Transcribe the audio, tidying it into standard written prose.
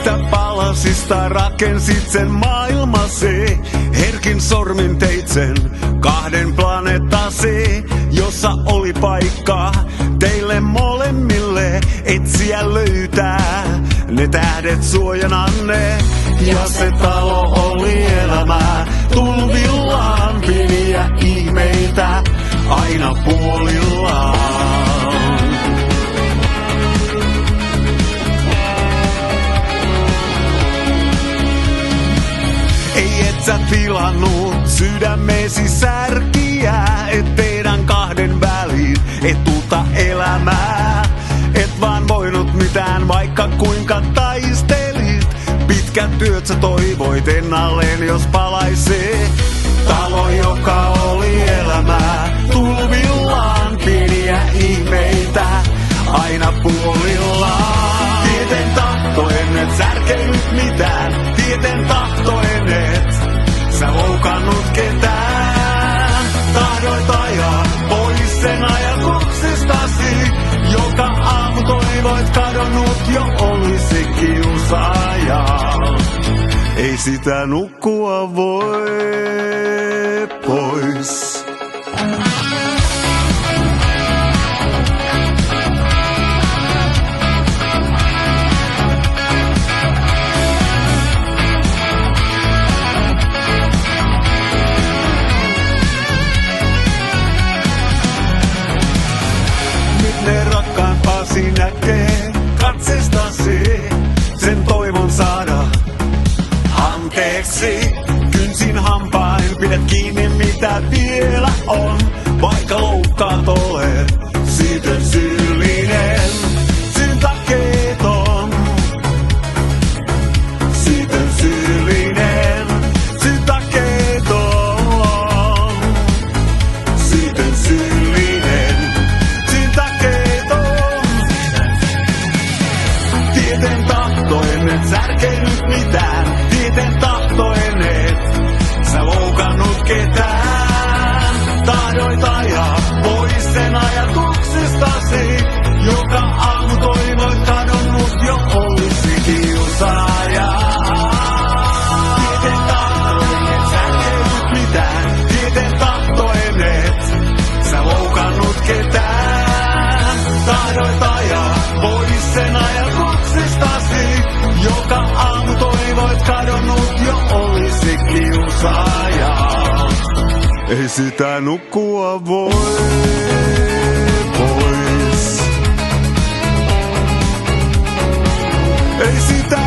Mistä palasista rakensit sen maailmasi? Herkin sormin teit sen 2 planeettasi, jossa oli paikka teille molemmille etsiä löytää ne tähdet suojananne. Ja se talo oli elämää, tulvillaan pieniä ihmeitä aina puolillaan. Ei et sä tilannut sydämesi särkiä, et teidän 2 väliin etuta elämää. Et vaan voinut mitään, vaikka kuinka taistelit. Pitkät työt sä toivoit ennalleen, jos palaisi. Talo, joka oli elämää, tulvillaan pieniä ihmeitä aina puolillaan. Tieten tahtoen et särkenyt mitään, tieten tahtoen et sä loukannut ketään. Tahdoit ajaa pois sen ajatuksistasi, joka aamu toivoit kadonnut jo olisi kiusaaja. Ei sitä nukkua voi pois. Nyt ne rakkaampasi näkee katsestasi sen toivon saada anteeksi. Kynsin hampain pidät kiinni mitä vielä on, vaikka loukkaat olet siitä syyllinen. Syyn takeeton, siitä syyllinen. Syyn takeeton, siitä syyllinen. Syyn takeeton. Tieten tahtoen et särkenyt mitään, tieten tahtoen et sä loukannut ketään. Tahdoit ajaa pois sen ajatuksistasi, joka aamu toivoit kadonnut jo olisi kiusaaja. Tieten tahtoen et särkenyt mitään, tieten tahtoen et sä loukannut ketään. Tahdoit ajaa pois sen ajatuksistasi, joka aamu toivoit kadonnut jo olisi kiusaaja. Ei sitä nukkua voi pois. Ei sitä